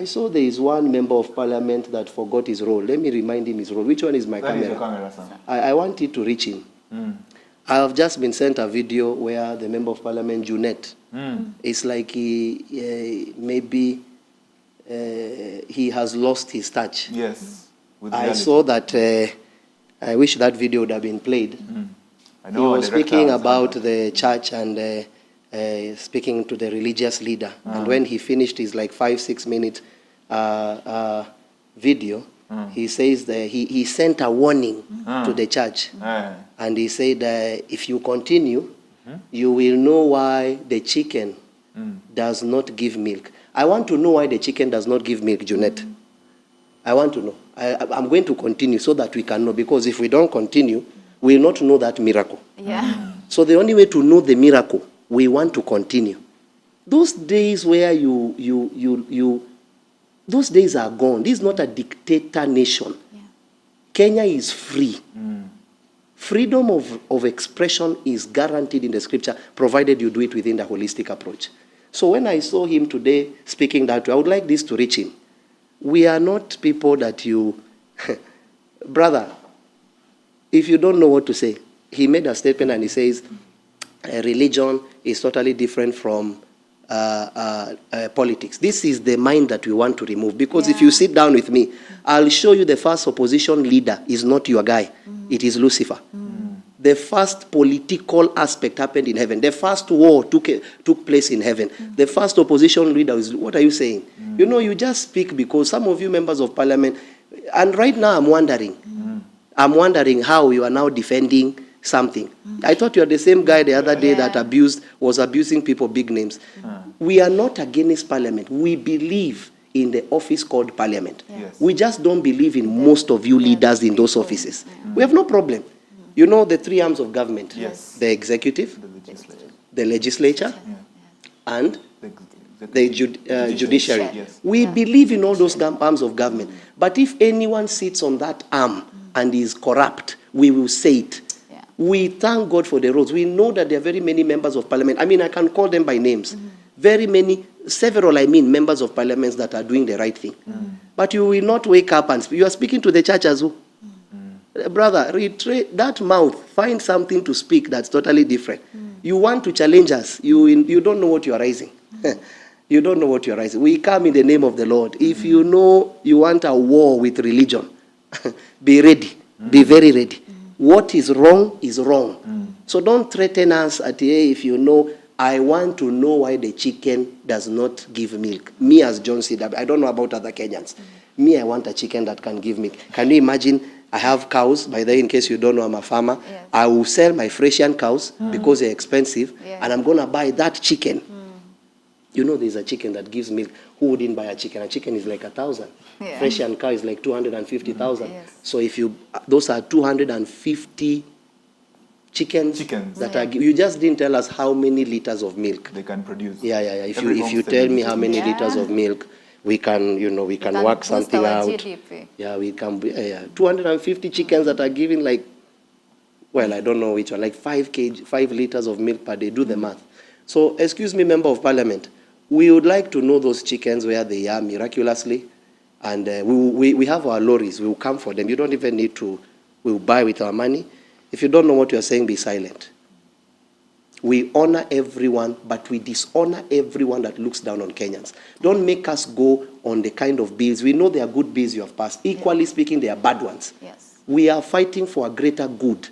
I saw there is one member of parliament that forgot his role. Let me remind him his role. Which one is my camera? That is your camera, sir. I want it to reach him. I have just been sent a video where the member of parliament, JUNET, it's like maybe he has lost his touch. Yes. I saw that. I wish that video would have been played. I know he was speaking about the church and speaking to the religious leader. And when he finished his like 5-6 minute video, he says that he sent a warning to the church. And he said, if you continue, you will know why the chicken does not give milk. I want to know why the chicken does not give milk, JUNET. I want to know. I'm going to continue so that we can know. Because if we don't continue, we will not know that miracle. Yeah. So the only way to know the miracle, we want to continue. Those days where those days are gone. This is not a dictator nation. Yeah. Kenya is free. Freedom of expression is guaranteed in the scripture, provided you do it within the holistic approach. So when I saw him today speaking that way, I would like this to reach him. We are not people that you... Brother, if you don't know what to say, he made a statement and he says, religion is totally different from politics. This is the mind that we want to remove. Because if you sit down with me, I'll show you the first opposition leader is not your guy. It is Lucifer. The first political aspect happened in heaven. The first war took place in heaven. The first opposition leader is, what are you saying? You know, you just speak because some of you members of parliament, and right now I'm wondering how you are now defending something. I thought you are the same guy the other day that was abusing people, big names. We are not against parliament. We believe in the office called parliament. We just don't believe in most of you leaders in those offices. We have no problem. You know the three arms of government. The executive, the legislature, and the judiciary. We believe in all those arms of government. But if anyone sits on that arm and is corrupt, we will say it. We thank God for the roads. We know that there are very many members of parliament. I mean, I can call them by names. Very many, several, members of parliament that are doing the right thing. But you will not wake up and speak. You are speaking to the church as well. Brother, retrace that mouth. Find something to speak that's totally different. You want to challenge us. You don't know what you are raising. You don't know what you are raising. We come in the name of the Lord. If you know you want a war with religion, be ready. Be very ready. What is wrong is wrong. So don't threaten us at if you know, I want to know why the chicken does not give milk. Me as John said, I don't know about other Kenyans. Me, I want a chicken that can give milk. Can you imagine? I have cows. By the way, in case you don't know, I'm a farmer. I will sell my Fresian cows because they're expensive, and I'm going to buy that chicken. You know, there's a chicken that gives milk. Who wouldn't buy a chicken? A chicken is like 1,000. Fresian cow is like 250,000. So if those are 250 chickens. That are. You just didn't tell us how many liters of milk they can produce. If you tell me how many liters of milk, we can, we can work something out. GDP. We can. 250 chickens that are giving like, well, I don't know which one, like 5 liters of milk per day. Do the math. So, excuse me, member of parliament, we would like to know those chickens where they are miraculously, and we have our lorries. We will come for them. You don't even need to. We will buy with our money. If you don't know what you are saying, be silent. We honor everyone, but we dishonor everyone that looks down on Kenyans. Don't make us go on the kind of bills. We know they are good bills you have passed. Equally speaking, they are bad ones. We are fighting for a greater good.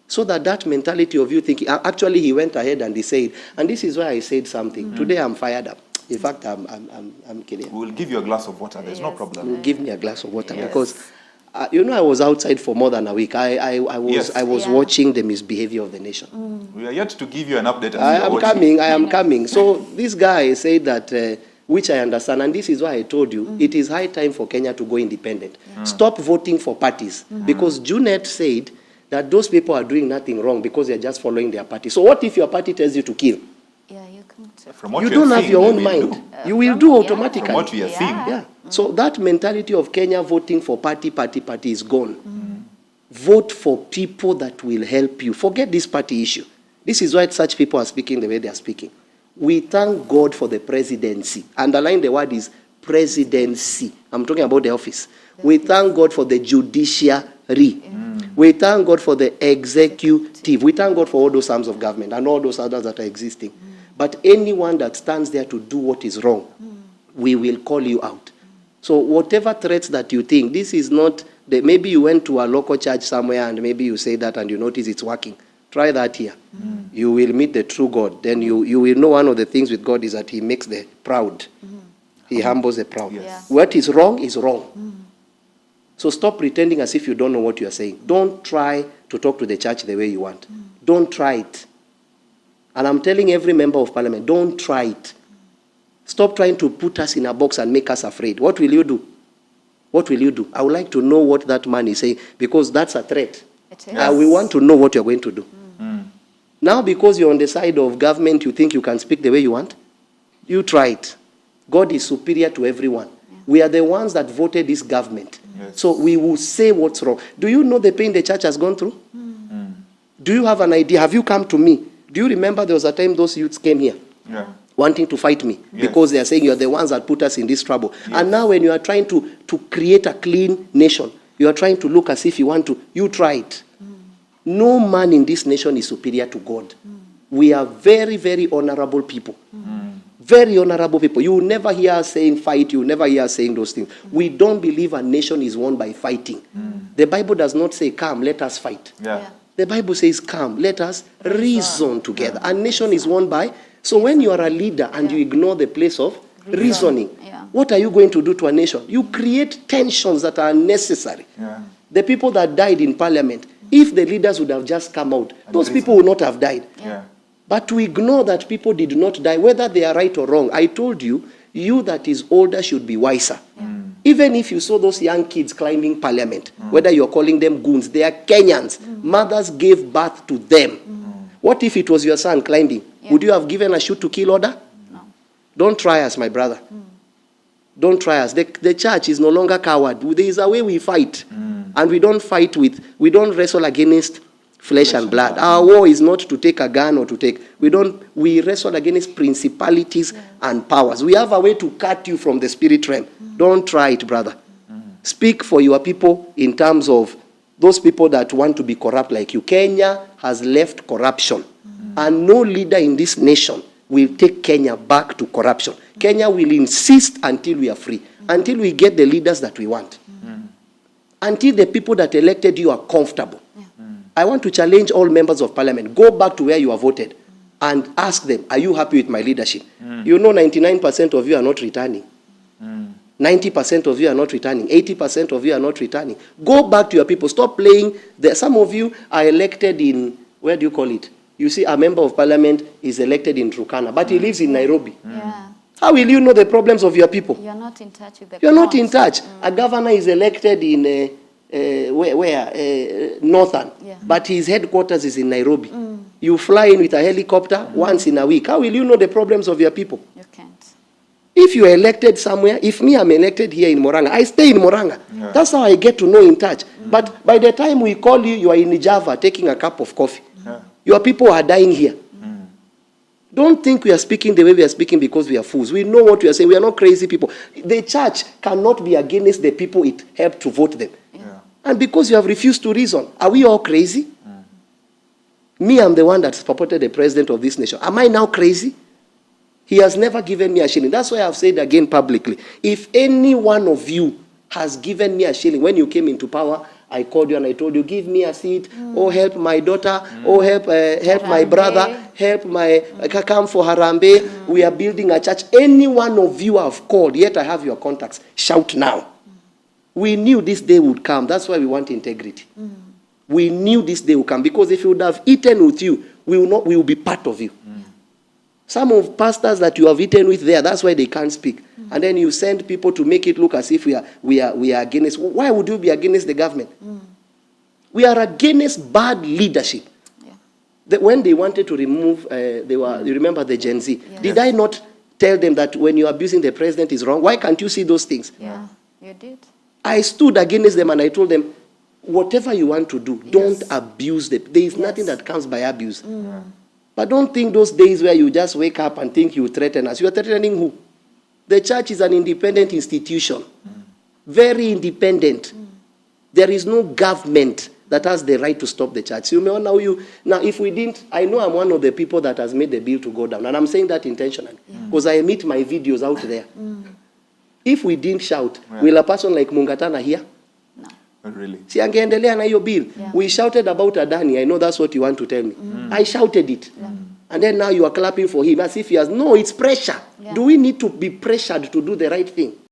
So that mentality of you thinking, actually he went ahead and he said, and this is why I said something. Today I'm fired up. In fact, I'm kidding. We'll give you a glass of water. There's no problem. You'll give me a glass of water because... I was outside for more than a week. I was watching the misbehavior of the nation. We are yet to give you an update. I am coming. So this guy said that, which I understand, and this is why I told you, it is high time for Kenya to go independent. Stop voting for parties. Because JUNET said that those people are doing nothing wrong because they are just following their party. So what if your party tells you to kill? You don't have your own mind. You will do automatically. From what we are seeing. So that mentality of Kenya voting for party is gone. Vote for people that will help you. Forget this party issue. This is why such people are speaking the way they are speaking. We thank God for the presidency. Underline the word is presidency. I'm talking about the office. We thank God for the judiciary. We thank God for the executive. We thank God for all those arms of government and all those others that are existing. But anyone that stands there to do what is wrong, we will call you out. So whatever threats that you think, this is not, maybe you went to a local church somewhere and maybe you say that and you notice it's working. Try that here. You will meet the true God. Then you will know one of the things with God is that he makes the proud. He humbles the proud. Yes. What is wrong is wrong. So stop pretending as if you don't know what you are saying. Don't try to talk to the church the way you want. Don't try it. And I'm telling every member of parliament, don't try it. Stop trying to put us in a box and make us afraid. What will you do? What will you do? I would like to know what that man is saying, because that's a threat. It is. We want to know what you're going to do. Now, because you're on the side of government, you think you can speak the way you want? You try it. God is superior to everyone. We are the ones that voted this government. Yes. So we will say what's wrong. Do you know the pain the church has gone through? Do you have an idea? Have you come to me? Do you remember there was a time those youths came here? Yeah. Wanting to fight me, Yes. because they are saying you are the ones that put us in this trouble. And now when you are trying to create a clean nation, you are trying to look as if you want to, you try it. No man in this nation is superior to God. We are very, very honorable people. Very honorable people. You will never hear us saying fight. You will never hear us saying those things. We don't believe a nation is won by fighting. The Bible does not say, come, let us fight. Yeah. The Bible says, come, let us reason together. A nation is won by... So when you are a leader and you ignore the place of reasoning, what are you going to do to a nation? You create tensions that are unnecessary. Yeah. The people that died in parliament, if the leaders would have just come out, those people would not have died. Yeah. But to ignore that people did not die, whether they are right or wrong, I told you, you that is older should be wiser. Even if you saw those young kids climbing parliament, whether you're calling them goons, they are Kenyans. Mothers gave birth to them. What if it was your son climbing? Would you have given a shoot to kill order? No. Don't try us, my brother. Don't try us. The church is no longer coward. There is a way we fight. And we don't fight we don't wrestle against flesh and blood. Our war is not to take a gun or to take, we wrestle against principalities and powers. We have a way to cut you from the spirit realm. Don't try it, brother. Speak for your people in terms of those people that want to be corrupt like you. Kenya has left corruption. And no leader in this nation will take Kenya back to corruption. Kenya will insist until we are free, until we get the leaders that we want, until the people that elected you are comfortable. I want to challenge all members of parliament, go back to where you are voted and ask them, are you happy with my leadership? You know 99% of you are not returning. 90% of you are not returning. 80% of you are not returning. Go back to your people. Stop playing. Some of you are elected in, where do you call it? You see, a member of parliament is elected in Turkana, but he lives in Nairobi. Yeah. How will you know the problems of your people? You're not in touch with the You're not in cause. touch. A governor is elected in Northern, but his headquarters is in Nairobi. You fly in with a helicopter once in a week. How will you know the problems of your people? You can't. If you are elected somewhere, if me, I'm elected here in Moranga, I stay in Moranga. That's how I get to know in touch. But by the time we call you, you are in Java taking a cup of coffee. Your people are dying here. Don't think we are speaking the way we are speaking because we are fools. We know what we are saying. We are not crazy people. The church cannot be against the people it helped to vote them. And because you have refused to reason, are we all crazy? Me, I'm the one that supported the president of this nation. Am I now crazy? He has never given me a shilling. That's why I've said again publicly, if any one of you has given me a shilling, when you came into power, I called you and I told you, give me a seat, or help my daughter, or help my brother, come for Harambe. We are building a church. Any one of you have called, yet I have your contacts. Shout now. We knew this day would come. That's why we want integrity. We knew this day would come, because if we would have eaten with you, we will be part of you. Some of pastors that you have eaten with there, that's why they can't speak. And then you send people to make it look as if we are against. Why would you be against the government? We are against bad leadership. When they wanted to remove, you remember the Gen Z. Did I not tell them that when you're abusing the president is wrong? Why can't you see those things? Yeah, you did. I stood against them and I told them, whatever you want to do, don't abuse them. There is nothing that comes by abuse. But don't think those days where you just wake up and think you threaten us. You are threatening who? The church is an independent institution. Very independent. There is no government that has the right to stop the church. You may know now if we didn't, I know I'm one of the people that has made the bill to go down. And I'm saying that intentionally. Because I emit my videos out there. If we didn't shout, will a person like Mungatana hear? No. Not really. Si angeendelea na hiyo bill. Yeah. We shouted about Adani. I know that's what you want to tell me. I shouted it. And then now you are clapping for him as if he has. No, it's pressure. Yeah. Do we need to be pressured to do the right thing?